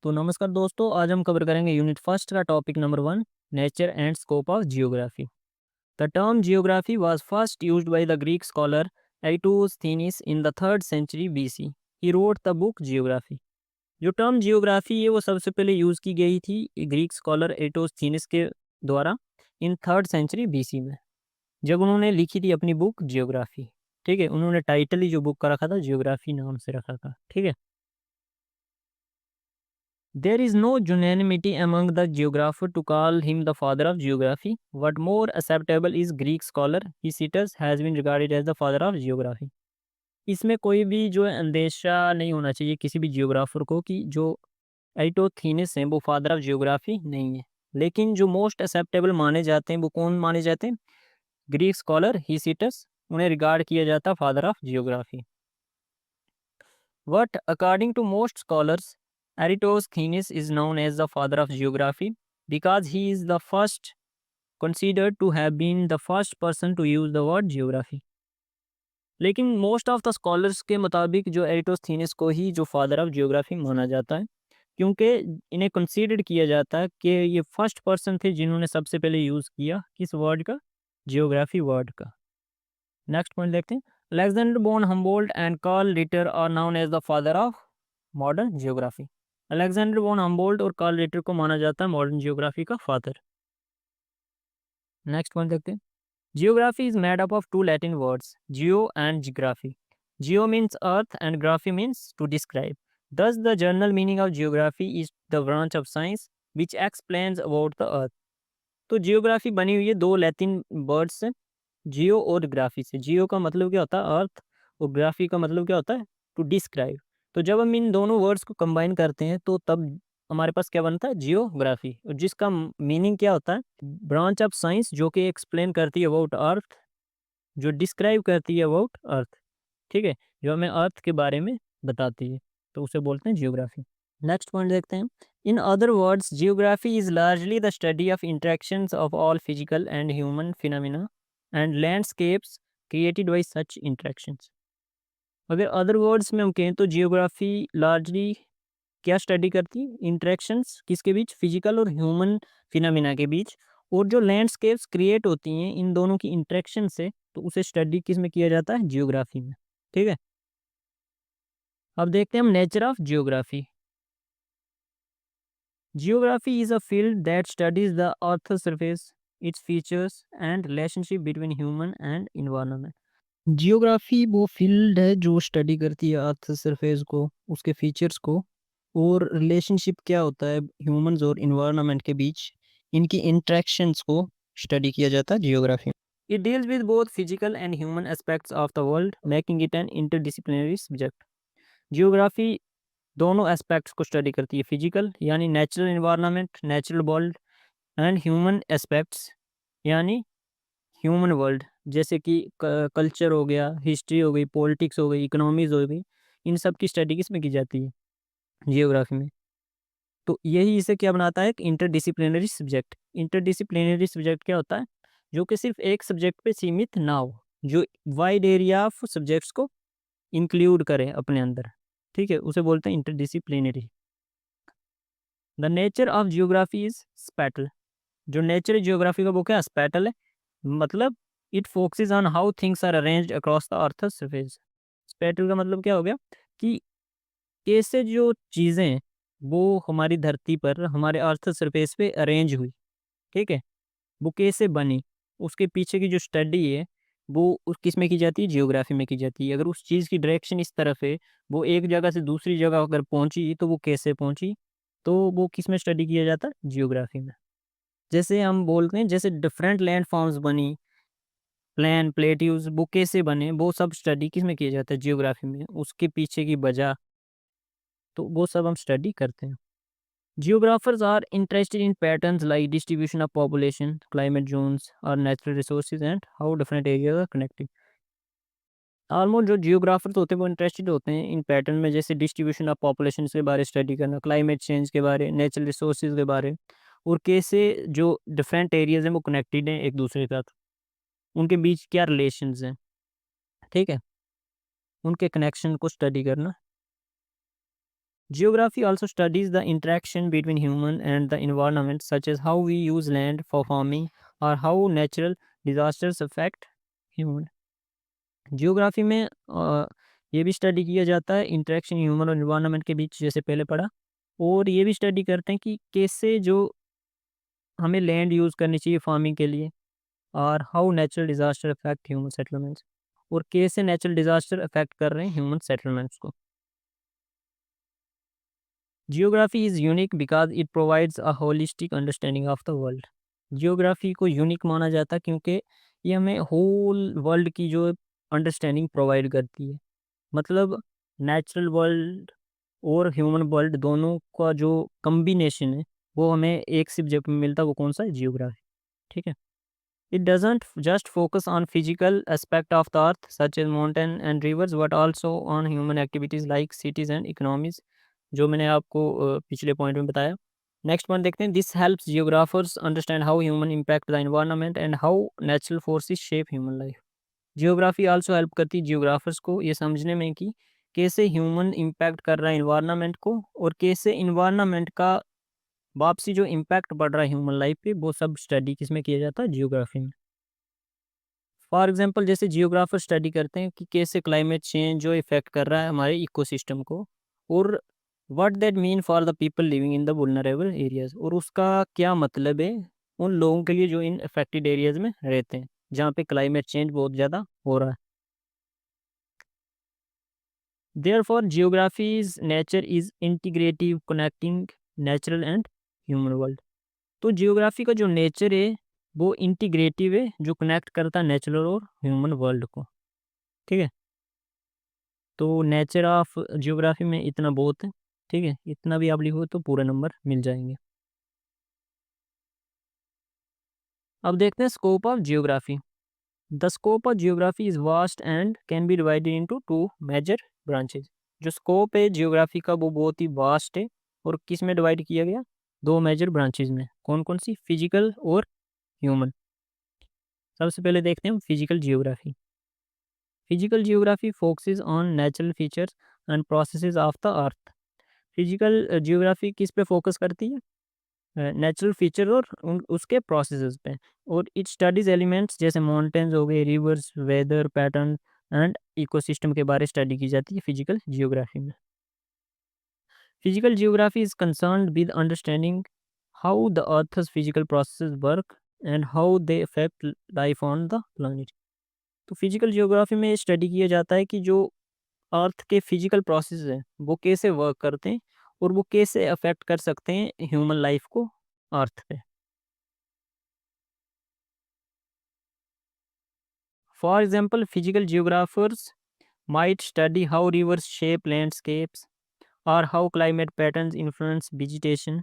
तो नमस्कार दोस्तों, आज हम कवर करेंगे यूनिट फर्स्ट का topic number 1, nature and scope of geography. The term geography was first used by the Greek scholar Eratosthenes in the 3rd century BC. He wrote the book geography. जो term geography है वो सबसे पहले use की गई थी Greek scholar एरिटोस्थेनीस के द्वारा इन 3rd सेंचुरी बीसी में, जब उन्होंने लिखी थी अपनी बुक जियोग्राफी। ठीक है, उन्होंने टाइटल ही जो बुक का रखा था जियोग्राफी नाम से रखा था। ठीक है, there is no unanimity among the geographer to call him the father of geography. What more acceptable is Greek scholar Herodotus has been regarded as the father of geography. इसमें कोई भी जो है अंदेशा नहीं होना चाहिए किसी भी जियोग्राफर को कि जो एरिटोथेनिस हैं वो फादर ऑफ जियोग्राफी नहीं है। लेकिन जो मोस्ट एक्सेप्टेबल माने जाते हैं वो कौन माने जाते हैं? ग्रीक स्कॉलर हीरोडोटस, उन्हें रिगार्ड किया जाता है father of geography. But according to most scholars, Eratosthenes is known as the father of geography because he is the first considered to have been the first person to use the word geography. लेकिन most of the scholars के मुताबिक जो एरिटोस्थेनिस को ही जो father of geography माना जाता है, क्योंकि इन्हें कंसीडर किया जाता है कि ये फर्स्ट पर्सन थे जिन्होंने सबसे पहले यूज़ किया किस वर्ड का? जियोग्राफी वर्ड का। नेक्स्ट पॉइंट देखते हैं। Alexander von Humboldt and Carl Ritter are known as the father of modern geography. Alexander von Humboldt और कार्ल रिटर को माना जाता है मॉडर्न जियोग्राफी का फादर। नेक्स्ट पॉइंट देखते हैं। Geography is made up of 2 Latin words, geo and geography. Geo means earth and graphy means to describe. Thus, the general meaning of geography is the branch of science which explains about the earth. तो geography बनी हुई है 2 Latin words से, जियो और graphy से। जियो का मतलब क्या होता है? अर्थ, और ग्राफी का मतलब क्या होता है? To describe. तो जब हम इन दोनों वर्ड्स को कंबाइन करते हैं तो तब हमारे पास क्या बनता है? जियोग्राफी, और जिसका मीनिंग क्या होता है? ब्रांच ऑफ साइंस जो कि एक्सप्लेन करती है अबाउट अर्थ, जो डिस्क्राइब करती है अबाउट अर्थ। ठीक है, जो हमें अर्थ के बारे में बताती है, तो उसे बोलते हैं जियोग्राफी। नेक्स्ट पॉइंट देखते हैं। In other words geography is largely the study of interactions of all physical and human phenomena and landscapes created by such interactions. अगर अदर वर्ड्स में हम कहें तो जियोग्राफी लार्जली क्या स्टडी करती है? इंटरेक्शंस किसके बीच? फिजिकल और ह्यूमन फिनोमिना के बीच, और जो लैंडस्केप्स क्रिएट होती हैं इन दोनों की इंटरेक्शन से, तो उसे स्टडी किस में किया जाता है? जियोग्राफी में। ठीक है, अब देखते हैं हम nature of geography. Geography is a field that studies the Earth's surface, its features, and relationship between human and environment. Geography वो फील्ड है जो स्टडी करती है अर्थ सरफेस को, उसके फीचर्स को, और रिलेशनशिप क्या होता है ह्यूमंस और इन्वायरमेंट के बीच, इनकी इंटरेक्शंस को स्टडी किया जाता है geography. It deals with both physical and human aspects of the world, making it an interdisciplinary subject. Geography दोनों एस्पेक्ट्स को स्टडी करती है, फिजिकल यानी natural environment, natural world, and human aspects यानी ह्यूमन वर्ल्ड, जैसे कि कल्चर हो गया, हिस्ट्री हो गई, पॉलिटिक्स हो गई, इकोनॉमीज हो गई। इन सब की स्टडी किस में की जाती है? जियोग्राफी में। तो यही इसे क्या बनाता है? एक इंटरडिसिप्लिनरी सब्जेक्ट। इंटरडिसिप्लिनरी सब्जेक्ट क्या होता है? जो कि सिर्फ एक सब्जेक्ट पे सीमित ना हो, जो वाइड एरिया ऑफ सब्जेक्ट्स को इंक्लूड करे अपने अंदर। ठीक है, उसे बोलते हैं interdisciplinary. The nature of geography is spatial. जो नेचर जियोग्राफी का वो क्या? स्पैटल है, मतलब it focuses on how things are arranged across the earth surface. Spatial का मतलब क्या हो गया कि कैसे जो चीज़ें हैं, वो हमारी धरती पर हमारे अर्थ सरफेस पे अरेंज हुई। ठीक है, वो कैसे बनी, उसके पीछे की जो स्टडी है वो उस किस में की जाती है? जियोग्राफी में की जाती है। अगर उस चीज़ की डायरेक्शन इस तरफ है, वो एक जगह से दूसरी जगह अगर पहुंची तो वो कैसे पहुंची, तो वो किस में स्टडी किया जाता है? जियोग्राफी में। जैसे हम बोलते हैं जैसे डिफरेंट लैंड फॉर्म्स बनी, प्लेन प्लेट्यूज, वो कैसे बने, वो सब स्टडी किस में किया जाता है? जियोग्राफी में। उसके पीछे की वजह, तो वो सब हम स्टडी करते हैं। Geographers are interested in patterns like distribution of population, climate zones, or natural resources, and how different areas are connected. Almost जो जियोग्राफर्स होते हैं वो इंटरेस्टेड होते हैं इन पैटर्न में, जैसे डिस्ट्रीब्यूशन ऑफ पॉपुलेशन के बारे स्टडी करना, क्लाइमेट चेंज के बारे, नेचुरल रिसोर्सेज के बारे, और कैसे जो डिफरेंट एरियाज हैं वो कनेक्टेड हैं एक दूसरे के साथ, उनके बीच क्या रिलेशंस हैं। ठीक है, उनके कनेक्शन को स्टडी करना। Geography also studies the interaction between human and the environment, such as how we use land for farming or how natural disasters affect human. Geography में ये भी स्टडी किया जाता है इंटरेक्शन ह्यूमन और इन्वायरमेंट के बीच, जैसे पहले पढ़ा। और ये भी स्टडी करते हैं कि कैसे जो हमें लैंड यूज़ करनी चाहिए फार्मिंग के लिए, और how natural disaster affect human settlements, और कैसे नेचुरल डिज़ास्टर अफेक्ट कर रहे हैं ह्यूमन सेटलमेंट्स को। Geography is unique because it provides a holistic understanding of the world. Geography को यूनिक माना जाता है क्योंकि ये हमें होल वर्ल्ड की जो अंडरस्टैंडिंग प्रोवाइड करती है। मतलब नेचुरल वर्ल्ड और ह्यूमन वर्ल्ड दोनों का जो कॉम्बिनेशन है, वो हमें एक सब्जेक्ट में मिलता है, वो कौन सा है? जियोग्राफी। ठीक है। It doesn't just focus on physical aspect of the earth such as mountain and rivers but also on human activities like cities and economies, जो मैंने आपको पिछले पॉइंट में बताया। नेक्स्ट पॉइंट देखते हैं। This helps geographers understand how human impact the environment and how natural forces shape human life. Geography also help करती है जियोग्राफर्स को ये समझने में कि कैसे ह्यूमन इम्पैक्ट कर रहा है इन्वायरमेंट को, और कैसे इन्वायरमेंट का वापसी जो इम्पैक्ट पड़ रहा है ह्यूमन लाइफ पे, वो सब स्टडी किसमें किया जाता है? जियोग्राफी में। फॉर एग्जांपल जैसे जियोग्राफर स्टडी करते हैं कि कैसे क्लाइमेट चेंज जो इफ़ेक्ट कर रहा है हमारे इकोसिस्टम को, और what that mean for the people living in the vulnerable areas, और उसका क्या मतलब है उन लोगों के लिए जो इन अफेक्टेड एरियाज में रहते हैं, जहाँ पे क्लाइमेट चेंज बहुत ज़्यादा हो रहा है। Therefore, geography's nature is integrative, connecting natural and human world. तो जियोग्राफी का जो नेचर है वो इंटीग्रेटिव है, जो कनेक्ट करता है नेचुरल और ह्यूमन वर्ल्ड को। ठीक है। तो नेचर ऑफ जियोग्राफी में इतना बहुत है। ठीक है, इतना भी आप लिखो तो पूरे नंबर मिल जाएंगे। अब देखते हैं scope of geography. The scope of geography is vast and can be divided into two major branches. जो स्कोप है जियोग्राफी का वो बहुत ही वास्ट है, और किस में डिवाइड किया गया? दो मेजर ब्रांचेज में। कौन कौन सी? फिजिकल और ह्यूमन। सबसे पहले देखते हैं physical geography. Physical geography focuses on natural features and processes of the earth. Physical geography किस पे फोकस करती है? नेचुरल फीचर और उसके प्रोसेसेस पे। और इट स्टडीज एलिमेंट्स जैसे माउंटेन्स हो गए, rivers, weather pattern and ecosystem के बारे स्टडी की जाती है फिजिकल जियोग्राफी में। Physical geography is concerned with understanding how the earth's physical processes work and how they affect life on the planet. तो फिजिकल जियोग्राफी में स्टडी किया जाता है कि जो अर्थ के फिजिकल प्रोसेस हैं वो कैसे वर्क करते हैं, और वो कैसे अफेक्ट कर सकते हैं ह्यूमन लाइफ को अर्थ पे। For example physical geographers might study how rivers shape landscapes or how climate patterns influence vegetation.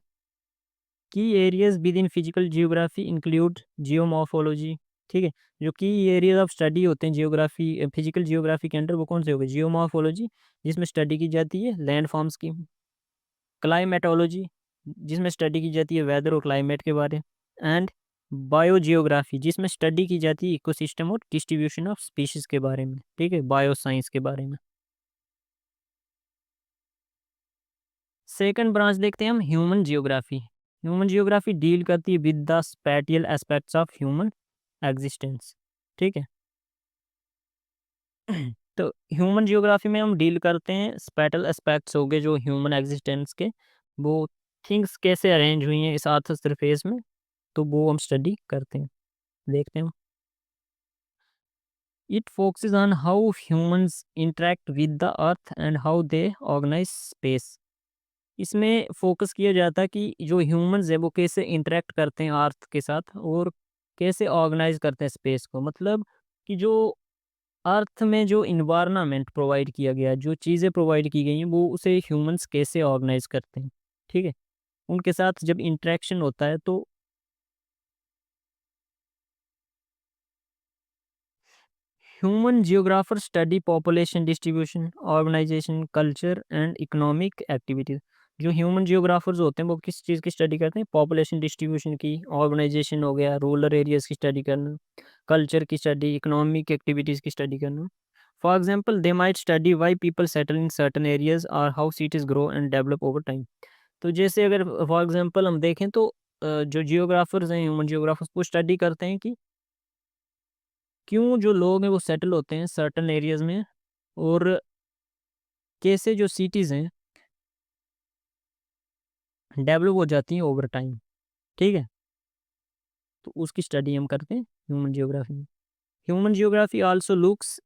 Key areas within physical geography include geomorphology। ठीक है। जो की एरियाज ऑफ स्टडी होते हैं जियोग्राफी फिजिकल जियोग्राफी के under, वो कौन से हो गए? जियोमॉर्फोलॉजी, जिसमें स्टडी की जाती है लैंड फॉर्म्स की। क्लाइमेटोलॉजी, जिसमें स्टडी की जाती है वेदर और क्लाइमेट के बारे। एंड बायोजियोग्राफी, जिसमें स्टडी की जाती है इकोसिस्टम और डिस्ट्रीब्यूशन ऑफ स्पीशीज के बारे में। ठीक है, बायो साइंस के बारे में। सेकंड ब्रांच देखते हैं हम human geography. Human geography deal करती है with the spatial aspects of human existence. ठीक है। तो ह्यूमन जियोग्राफी में हम डील करते हैं स्पैटल एस्पेक्ट्स हो गए जो ह्यूमन एग्जिस्टेंस के, वो थिंग्स कैसे अरेंज हुई हैं इस अर्थ सरफेस में, तो वो हम स्टडी करते हैं, देखते हैं। It focuses on how humans interact with the earth and how they organize space. इसमें फोकस किया जाता है कि जो ह्यूमंस है वो कैसे इंटरेक्ट करते हैं अर्थ के साथ, और कैसे ऑर्गेनाइज करते हैं स्पेस को। मतलब कि जो अर्थ में जो इन्वायरमेंट प्रोवाइड किया गया है, जो चीज़ें प्रोवाइड की गई हैं, वो उसे ह्यूमंस कैसे ऑर्गेनाइज करते हैं। ठीक है। उनके साथ जब इंटरेक्शन होता है तो human geographer study population distribution, organization, culture and economic activities. जो ह्यूमन जियोग्राफर्स होते हैं वो किस चीज़ की स्टडी करते हैं? पॉपुलेशन डिस्ट्रीब्यूशन की, ऑर्गेनाइजेशन हो गया, रूरल एरियाज की स्टडी करना, कल्चर की स्टडी, इकोनॉमिक एक्टिविटीज़ की स्टडी करना। For example, they might study why people settle in certain areas or how cities grow and develop over time. तो जैसे अगर फॉर एग्जांपल हम देखें तो जो जियोग्राफर्स हैं, ह्यूमन जियोग्राफर्स वो स्टडी करते हैं कि क्यों जो लोग हैं वो सेटल होते हैं सर्टेन एरियाज़ में और कैसे जो सिटीज़ हैं डेवलप हो जाती हैं ओवर टाइम, ठीक है? तो उसकी स्टडी हम करते हैं ह्यूमन जियोग्राफी में। Human geography also looks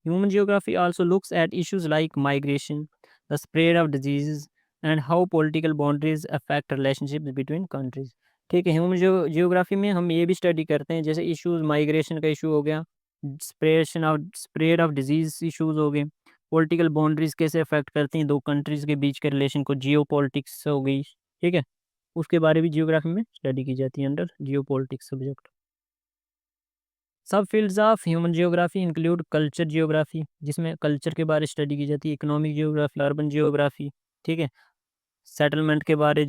Human geography also looks at issues like migration, the spread of diseases, and how political boundaries affect relationships between countries. ठीक है, ह्यूमन जियोग्राफी में हम ये भी स्टडी करते हैं जैसे इश्यूज माइग्रेशन का इशू हो गया, स्प्रेड ऑफ डिजीज इश्यूज हो गए, पॉलिटिकल बाउंड्रीज कैसे अफेक्ट करती हैं दो कंट्रीज के बीच के रिलेशन को, जियो पॉलिटिक्स हो गई, ठीक है, उसके बारे में जियोग्राफी में स्टडी की जाती है अंडर जियो पॉलिटिक्स सब्जेक्ट। सब fields of human geography include culture geography जिसमें कल्चर के बारे स्टडी की जाती है, इकोनॉमिक जियोग्राफी, अर्बन जियोग्राफी, ठीक है, सेटलमेंट के बारे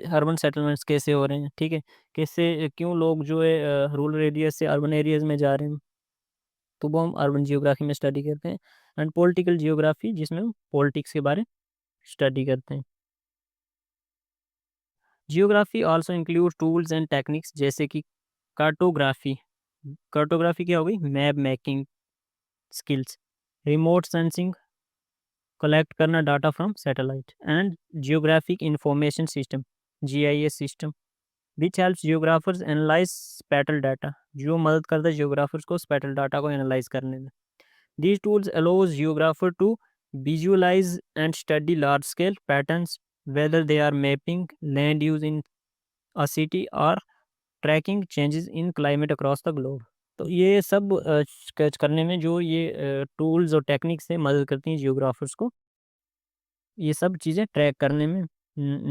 अर्बन सेटलमेंट्स कैसे हो रहे हैं, ठीक है, कैसे क्यों लोग जो है रूरल एरिया से अर्बन एरियाज में जा रहे हैं, तो वो हम अर्बन जियोग्राफी में स्टडी करते हैं। एंड पॉलिटिकल जियोग्राफी जिसमें हम पॉलिटिक्स के बारे स्टडी करते हैं। Geography also include tools and techniques जैसे कि कार्टोग्राफी। कार्टोग्राफी क्या हो गई? Map making skills, remote sensing, collect करना data from satellite, and geographic information system GIS system which helps geographers analyze spatial data, जो मदद करता है जियोग्राफर्स को स्पेटल डाटा को एनालाइज करने में। These tools allows geographer to visualize and study large scale patterns whether they are mapping land use in a city or tracking changes in climate across the globe। तो ये सब sketch करने में जो ये टूल्स और टेक्निक्स से मदद करती हैं जियोग्राफर्स को, ये सब चीज़ें ट्रैक करने में,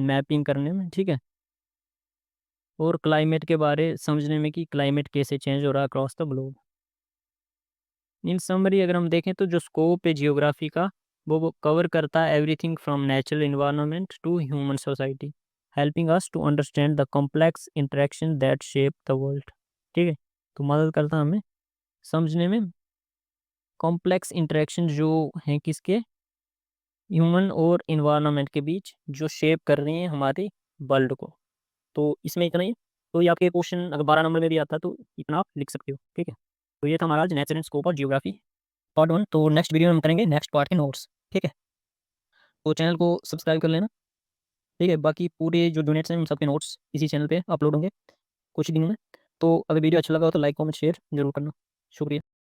मैपिंग करने में, ठीक है, और क्लाइमेट के बारे समझने में कि क्लाइमेट कैसे चेंज हो रहा है across the globe. In summary अगर हम देखें तो जो स्कोप है जियोग्राफी का वो कवर करता है everything from natural environment to human society, helping us to understand the complex interaction that shape the world, ठीक है, तो मदद करता है हमें समझने में कॉम्प्लेक्स इंटरेक्शन जो हैं किसके, ह्यूमन और इन्वायरमेंट के बीच, जो शेप कर रही हैं हमारे वर्ल्ड को। तो इसमें इतना ही। तो ये आपके क्वेश्चन अगर 12 नंबर में भी आता है तो इतना आप लिख सकते हो, ठीक है। तो ये था हमारा आज nature and scope of geography part 1। तो नेक्स्ट वीडियो में हम करेंगे नेक्स्ट पार्ट के नोट्स, ठीक है। तो चैनल को सब्सक्राइब कर लेना, ठीक है। बाकी पूरे जो यूनिट्स हैं उन सबके नोट्स इसी चैनल पे अपलोड होंगे कुछ दिनों में। तो अगर वीडियो अच्छा लगा हो तो लाइक कमेंट शेयर जरूर करना। शुक्रिया।